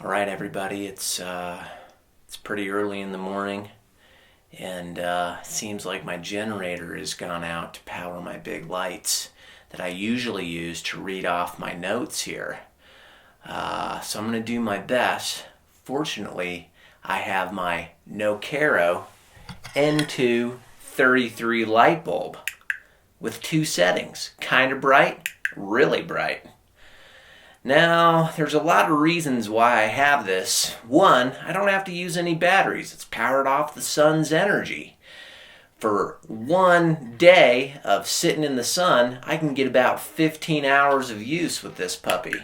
All right, everybody. It's pretty early in the morning, and seems like my generator has gone out to power my big lights that I usually use to read off my notes here. So I'm going to do my best. Fortunately, I have my No-Caro N233 light bulb with two settings, kind of bright, really bright. Now, there's a lot of reasons why I have this. One, I don't have to use any batteries. It's powered off the sun's energy. For one day of sitting in the sun, I can get about 15 hours of use with this puppy.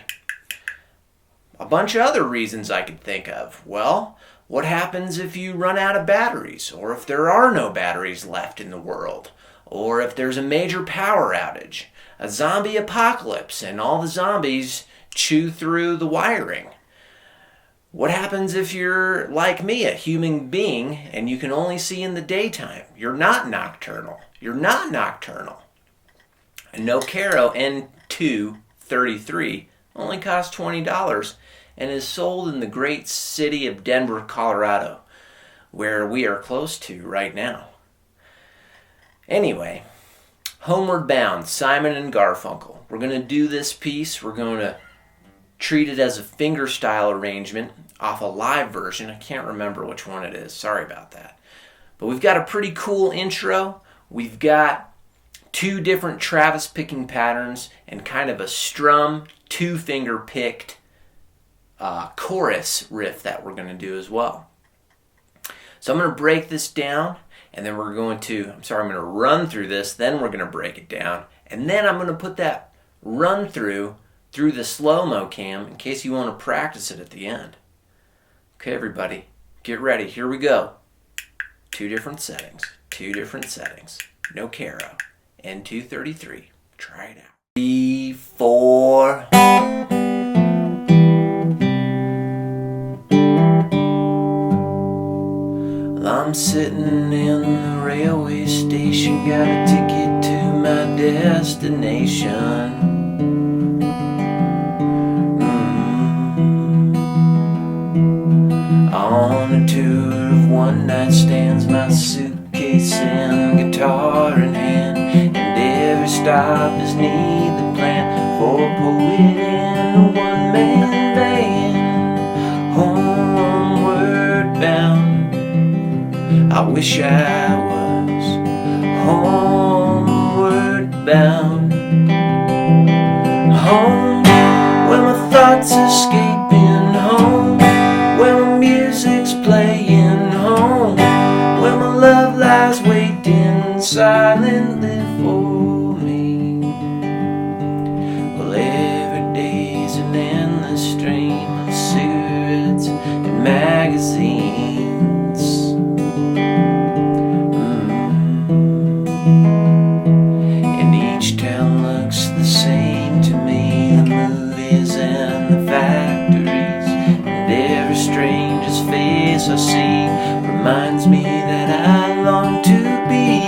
A bunch of other reasons I could think of. Well, what happens if you run out of batteries? Or if there are no batteries left in the world? Or if there's a major power outage? A zombie apocalypse and all the zombies chew through the wiring. What happens if you're like me, a human being, and you can only see in the daytime? You're not nocturnal. A No-Caro N233 only costs $20 and is sold in the great city of Denver, Colorado, where we are close to right now. Anyway, Homeward Bound, Simon and Garfunkel. We're going to do this piece. We're going to treat it as a fingerstyle arrangement off a live version. I can't remember which one it is. Sorry about that. But we've got a pretty cool intro. We've got two different Travis picking patterns and kind of a strum, two-finger picked chorus riff that we're going to do as well. So I'm going to break this down, and then I'm going to run through this, then we're going to break it down, and then I'm going to put that run through the slow-mo cam in case you want to practice it at the end. Okay, everybody, get ready. Here we go. Two different settings. No-Caro N233. Try it out. 3, 4. Well, I'm sitting in the railway station, got a ticket to my destination. On a tour of one-night stands, my suitcase and guitar in hand, and every stop is neatly planned for a poet and a one-man band. Homeward bound, I wish I was homeward bound. Home, where my thoughts escaping, home where my music's playing, home where my love lies waiting silently for me. Well, every day's an endless stream of cigarettes and magazines. And each town looks the same to me, the movies and the factories, and every stranger's face I see reminds me that I long to be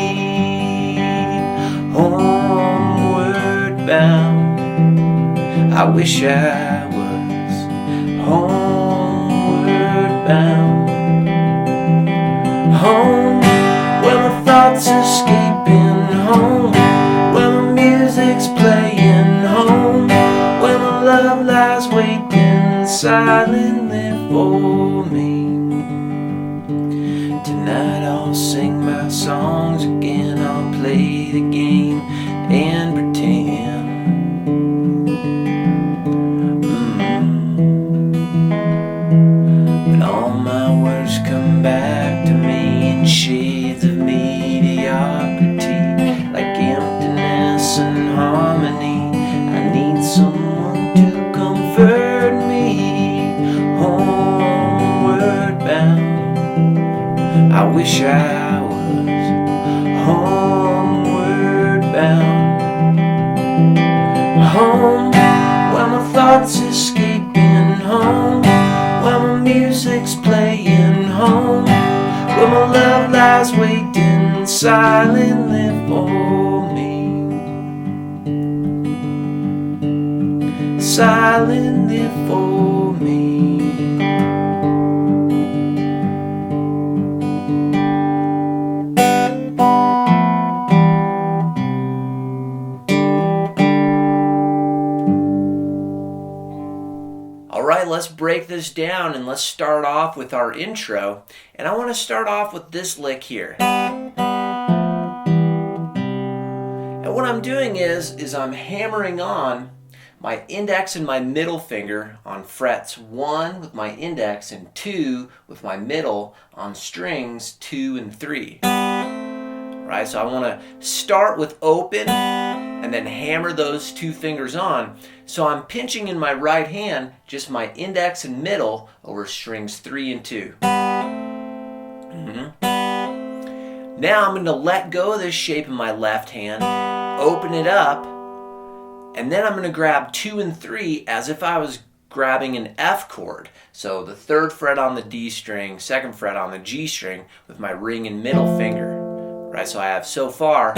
homeward bound. I wish I was homeward bound. Home, where my thoughts escaping, home where my music's playing, home where my love lies waiting silently for me. Tonight I'll sing my songs again, I'll play the game and pretend. But all my words come back to me in shades of mediocrity, like emptiness and harmony. I need someone to comfort me. Homeward bound, I wish I was homeward bound. Home, where my thoughts escaping, home where my music's playing, home where my love lies waiting silently for me. Silently for me. All right, let's break this down and let's start off with our intro. And I want to start off with this lick here. And what I'm doing is I'm hammering on my index and my middle finger on frets 1 with my index and 2 with my middle on strings 2 and 3. Right, so I want to start with open and then hammer those 2 fingers on. So I'm pinching in my right hand just my index and middle over strings 3 and 2. Now I'm going to let go of this shape in my left hand, open it up, and then I'm going to grab 2 and 3 as if I was grabbing an F chord. So the 3rd fret on the D string, 2nd fret on the G string with my ring and middle finger. Right, so I have so far,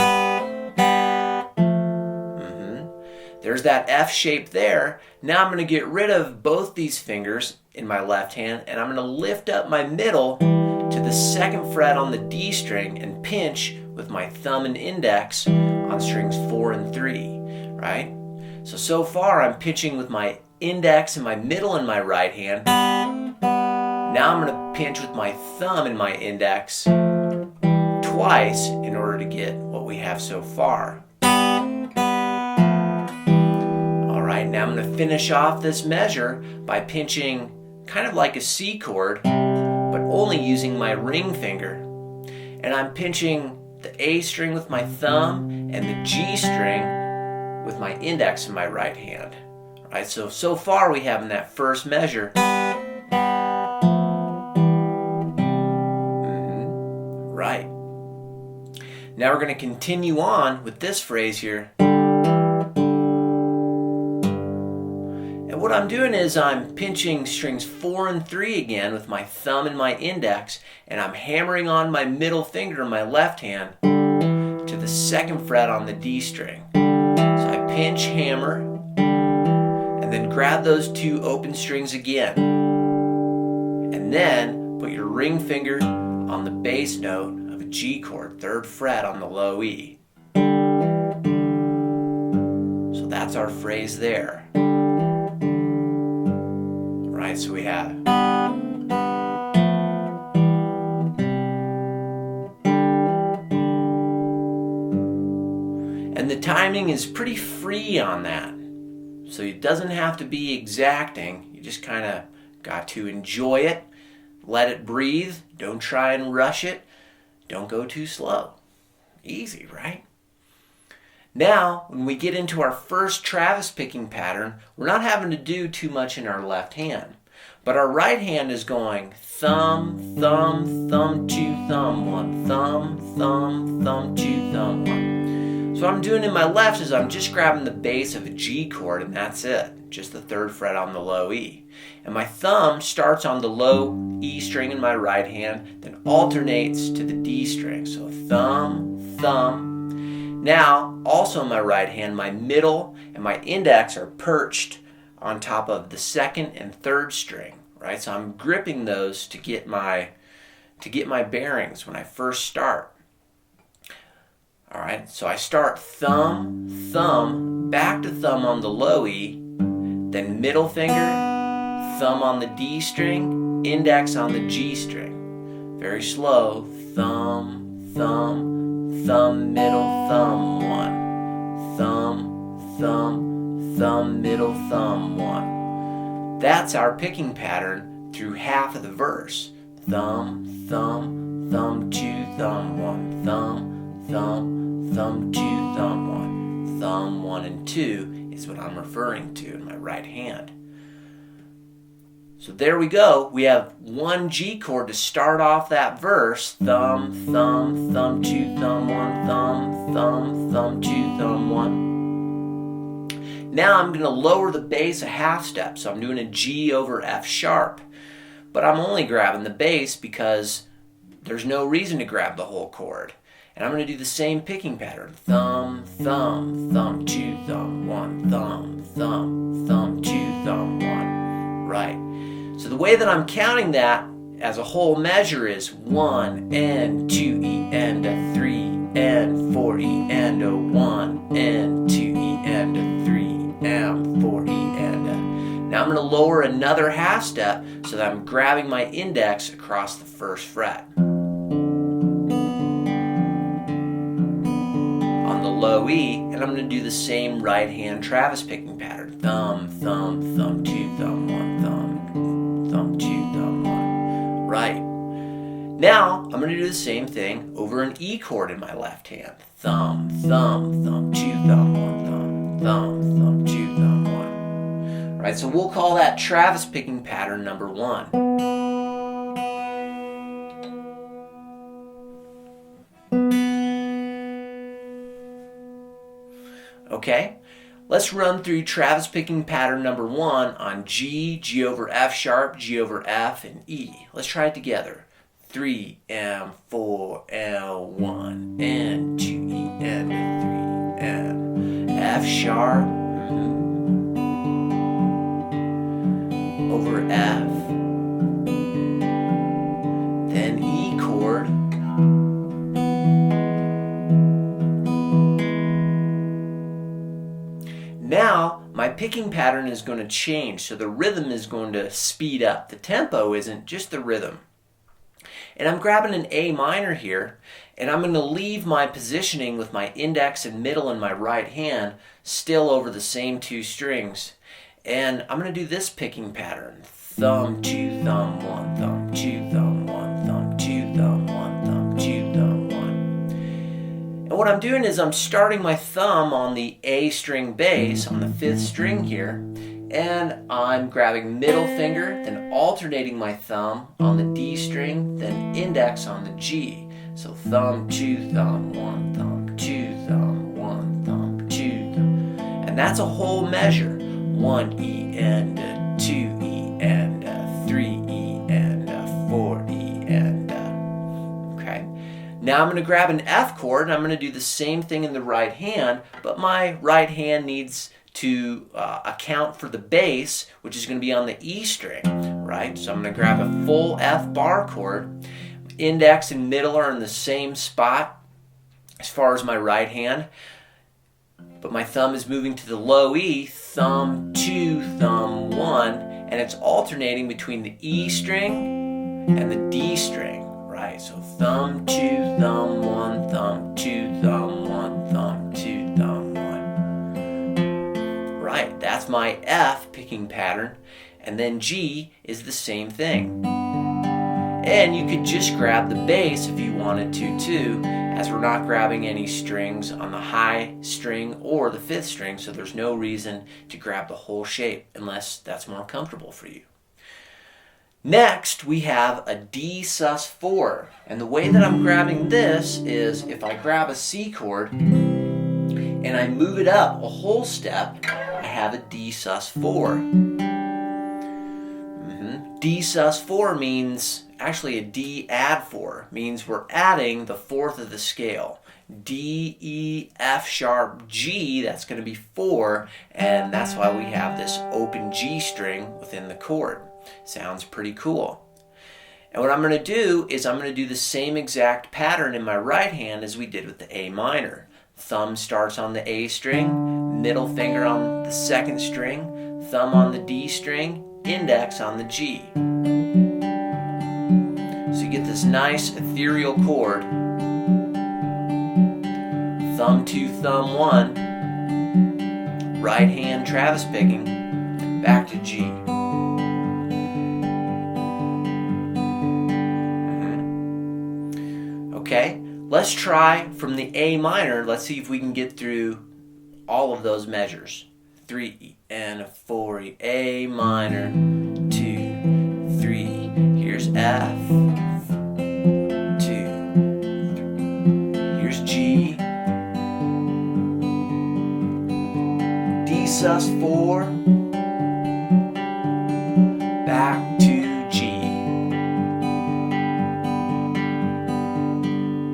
there's that F shape there. Now I'm going to get rid of both these fingers in my left hand and I'm going to lift up my middle to the 2nd fret on the D string and pinch with my thumb and index on strings 4 and 3, right? So far I'm pinching with my index and my middle in my right hand. Now I'm going to pinch with my thumb and my index twice in order to get what we have so far. Alright, now I'm going to finish off this measure by pinching kind of like a C chord, but only using my ring finger. And I'm pinching the A string with my thumb and the G string with my index in my right hand. Right, so far we have in that first measure. Right. Now we're going to continue on with this phrase here. And what I'm doing is I'm pinching strings 4 and 3 again with my thumb and my index, and I'm hammering on my middle finger in my left hand to the 2nd fret on the D string. So I pinch, hammer, and then grab those 2 open strings again. And then put your ring finger on the bass note of a G chord, 3rd fret on the low E. So that's our phrase there. Right, so we have and the timing is pretty free on that. So it doesn't have to be exacting. You just kind of got to enjoy it. Let it breathe. Don't try and rush it. Don't go too slow. Easy, right? Now, when we get into our first Travis picking pattern, we're not having to do too much in our left hand. But our right hand is going thumb, thumb, thumb, 2, thumb, 1, thumb, thumb, thumb, 2, thumb, 1. So what I'm doing in my left is I'm just grabbing the bass of a G chord and that's it. Just the 3rd fret on the low E. And my thumb starts on the low E string in my right hand, then alternates to the D string. So thumb, thumb. Now, also in my right hand, my middle and my index are perched on top of the 2nd and 3rd string, right? So I'm gripping those to get my bearings when I first start. All right, so I start thumb, thumb, back to thumb on the low E, then middle finger, thumb on the D string, index on the G string. Very slow, thumb, thumb, thumb, middle, thumb, 1. Thumb, thumb, thumb, middle, thumb, 1. That's our picking pattern through half of the verse. Thumb, thumb, thumb, 2, thumb, 1. Thumb, thumb, thumb, 2, thumb, 1. Thumb, 1 and 2 is what I'm referring to in my right hand. So there we go. We have one G chord to start off that verse. Thumb, thumb, thumb, 2, thumb, 1, thumb, thumb, thumb, 2, thumb, 1. Now I'm going to lower the bass a half step. So I'm doing a G over F sharp. But I'm only grabbing the bass because there's no reason to grab the whole chord. And I'm going to do the same picking pattern. Thumb, thumb, thumb, 2, thumb, 1, thumb, thumb, thumb, 2, thumb, 1. Right. So the way that I'm counting that as a whole measure is 1 and 2 E and a 3 and 4 E and a 1 and 2 E and a 3 and 4 E and a. Now I'm going to lower another half step so that I'm grabbing my index across the first fret. On the low E, and I'm going to do the same right hand Travis picking pattern. Thumb, thumb, thumb, 2, thumb, 1, thumb, thumb, 2, thumb, 1. Right. Now, I'm going to do the same thing over an E chord in my left hand. Thumb, thumb, thumb, 2, thumb, 1, thumb, thumb, thumb, 2, thumb, 1. Right, so we'll call that Travis picking pattern number 1. Okay, let's run through Travis picking pattern number 1 on G, G over F sharp, G over F, and E. Let's try it together. 3 and 4 and 1 and 2 E and 3 and F sharp over F, then E chord, now my picking pattern is going to change, so the rhythm is going to speed up. The tempo isn't, just the rhythm. And I'm grabbing an A minor here, and I'm going to leave my positioning with my index and middle in my right hand still over the same 2 strings. And I'm going to do this picking pattern. Thumb, 2, thumb, 1, thumb, 2, thumb, 1, thumb, 2, thumb, 1, thumb, 2, thumb, 1. And what I'm doing is I'm starting my thumb on the A string bass, on the 5th string here, and I'm grabbing middle finger, then alternating my thumb on the D string, then index on the G. So thumb, 2, thumb, 1, thumb, 2, thumb, 1, thumb, 2, thumb. And that's a whole measure. 1 E and 2 E and 3 E and 4 E and okay. Now I'm going to grab an F chord and I'm going to do the same thing in the right hand, but my right hand needs to account for the bass, which is going to be on the E string, right? So I'm going to grab a full F bar chord. Index and middle are in the same spot as far as my right hand, but my thumb is moving to the low E, thumb 2, thumb 1, and it's alternating between the E string and the D string, right? So thumb 2, thumb 1, thumb 2, thumb 1, thumb 2, thumb 1. Right, that's my F picking pattern, and then G is the same thing. And you could just grab the bass if you wanted to too, as we're not grabbing any strings on the high string or the 5th string, so there's no reason to grab the whole shape unless that's more comfortable for you. Next, we have a D sus4, and the way that I'm grabbing this is if I grab a C chord and I move it up a whole step, I have a D sus4. D sus4 means, actually a D add 4, means we're adding the 4th of the scale. D, E, F sharp, G, that's going to be 4, and that's why we have this open G string within the chord. Sounds pretty cool. And what I'm going to do is I'm going to do the same exact pattern in my right hand as we did with the A minor. Thumb starts on the A string, middle finger on the 2nd string, thumb on the D string, index on the G. So you get this nice ethereal chord. Thumb 2, thumb 1, right hand Travis picking, back to G. Okay, let's try from the A minor. Let's see if we can get through all of those measures. 3 E and 4 E, A minor, 2, 3, here's F, 2, 3, here's G, D sus4, back to G.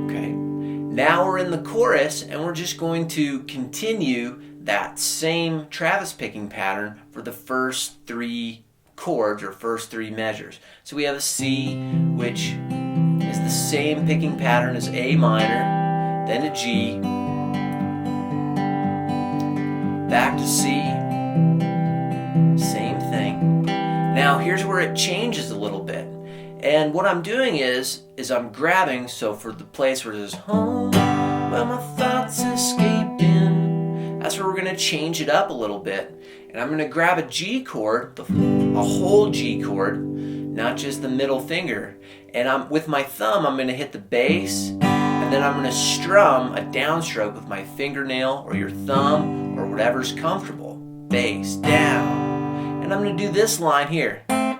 Okay, now we're in the chorus and we're just going to continue that same Travis picking pattern for the first 3 chords or first 3 measures. So we have a C, which is the same picking pattern as A minor, then a G, back to C, same thing, Now here's where it changes a little bit. And what I'm doing is I'm grabbing, so for the place where it says home, where my thoughts escaping, that's where we're going to change it up a little bit. And I'm going to grab a G chord, a whole G chord, not just the middle finger. And with my thumb, I'm going to hit the bass, and then I'm going to strum a downstroke with my fingernail or your thumb or whatever's comfortable. Bass, down. And I'm going to do this line here. And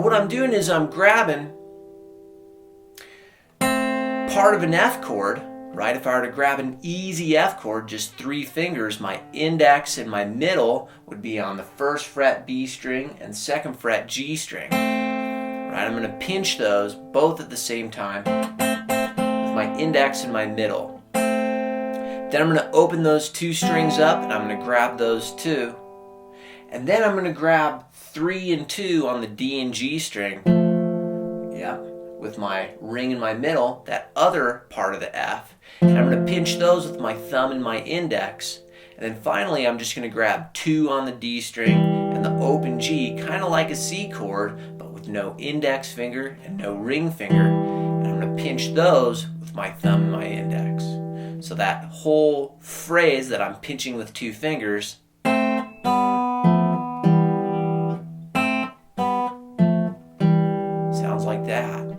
what I'm doing is I'm grabbing part of an F chord, right? If I were to grab an easy F chord, just 3 fingers, my index and my middle would be on the 1st fret B string and 2nd fret G string. Right? I'm going to pinch those both at the same time with my index and my middle. Then I'm going to open those 2 strings up and I'm going to grab those 2. And then I'm going to grab 3 and 2 on the D and G string. Yep. With my ring in my middle, that other part of the F, and I'm going to pinch those with my thumb and my index. And then finally, I'm just going to grab 2 on the D string and the open G, kind of like a C chord, but with no index finger and no ring finger. And I'm going to pinch those with my thumb and my index. So that whole phrase that I'm pinching with 2 fingers sounds like that.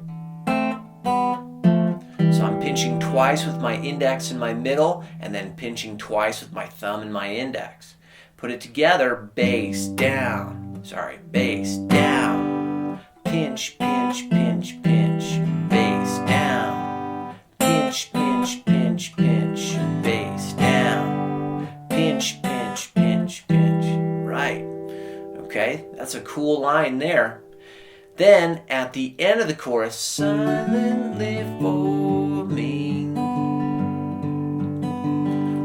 So I'm pinching twice with my index and my middle, and then pinching twice with my thumb and my index. Put it together, bass, down. Bass, down. Pinch, pinch, pinch, pinch. Bass, down. Pinch, pinch, pinch, pinch. Bass, down. Pinch, pinch, pinch, pinch. Right. Okay, that's a cool line there. Then, at the end of the chorus, silently for me.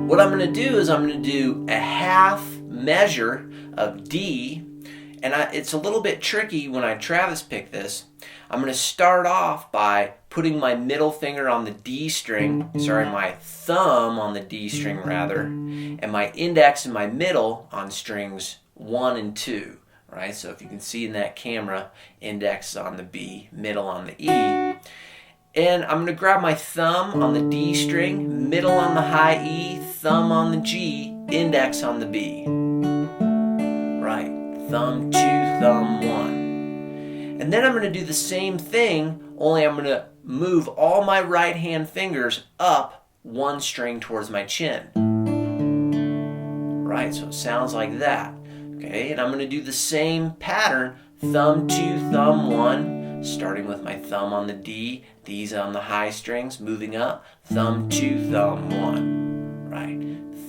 What I'm going to do is I'm going to do a half measure of D, and it's a little bit tricky when I Travis pick this. I'm going to start off by putting my middle finger on the D string, my thumb on the D string rather, and my index and my middle on strings 1 and 2. Right, so if you can see in that camera, index on the B, middle on the E. And I'm going to grab my thumb on the D string, middle on the high E, thumb on the G, index on the B. Right, thumb 2, thumb 1. And then I'm going to do the same thing, only I'm going to move all my right hand fingers up 1 string towards my chin. Right, so it sounds like that. Okay, and I'm going to do the same pattern, thumb 2, thumb 1, starting with my thumb on the D, these on the high strings, moving up, thumb 2, thumb 1, right,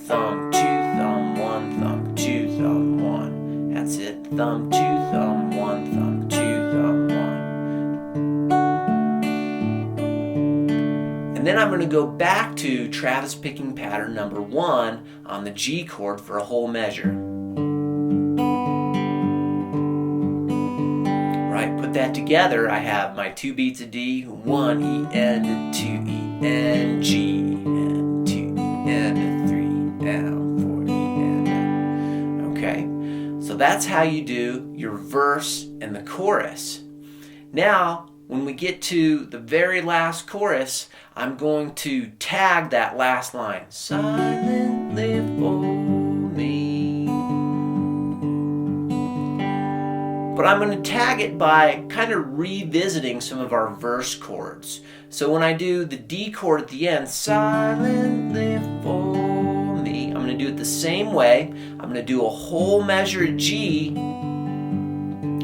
thumb 2, thumb 1, thumb 2, thumb 1, that's it, thumb 2, thumb 1, thumb 2, thumb 1. And then I'm going to go back to Travis picking pattern number 1 on the G chord for a whole measure. Put that together, I have my 2 beats of D, 1 E and 2 E and G, and 2 E and 3 down, 4 E and okay, so that's how you do your verse and the chorus. Now, when we get to the very last chorus, I'm going to tag that last line, silently for me. But I'm going to tag it by kind of revisiting some of our verse chords. So when I do the D chord at the end, silently for me, I'm going to do it the same way. I'm going to do a whole measure of G, and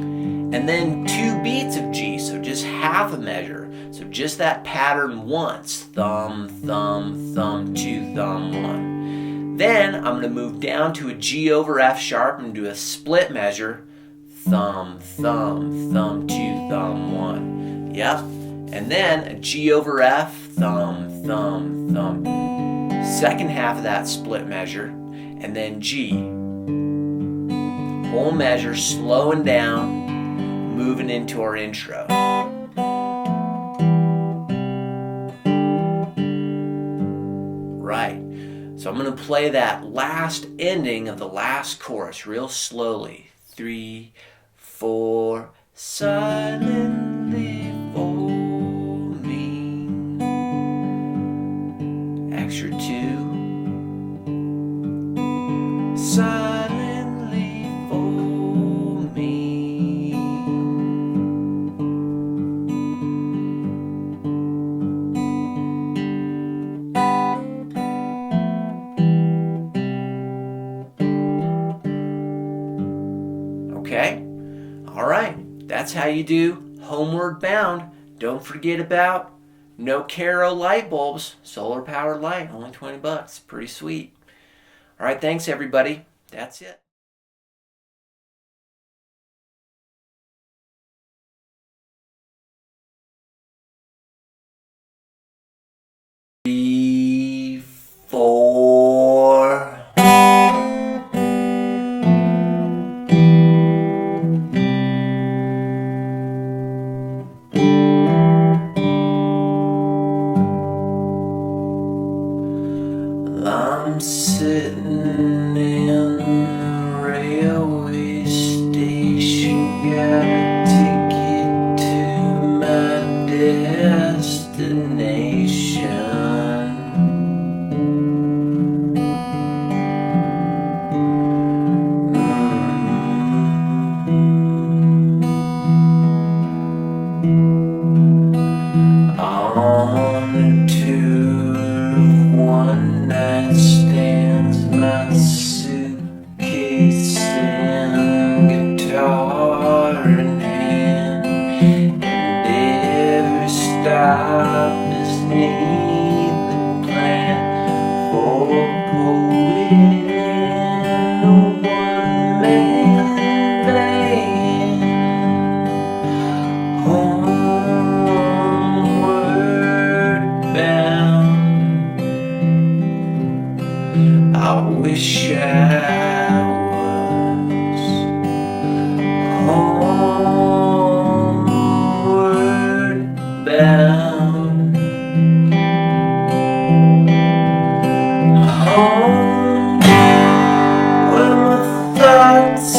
then 2 beats of G, so just half a measure. So just that pattern once, thumb, thumb, thumb, 2, thumb, 1. Then I'm going to move down to a G over F sharp and do a split measure, thumb, thumb, thumb 2, thumb 1. Yep. And then a G over F, thumb, thumb, thumb. Second half of that split measure, and then G. Whole measure, slowing down, moving into our intro. Right. So I'm going to play that last ending of the last chorus real slowly. 3, 4, silently for me. Extra 2, silently for me. Okay? All right. That's how you do Homeward Bound. Don't forget about no Caro light bulbs. Solar powered light, only $20. Pretty sweet. All right, thanks everybody. That's it. Three, 4. I'm sitting in the railway station, got a ticket to my destination. On to one night stands, my suitcase and guitar in hand, and every stop is neatly planned for a poet in a one-man band. Homeward bound. I wish I was homeward bound. Home where my thoughts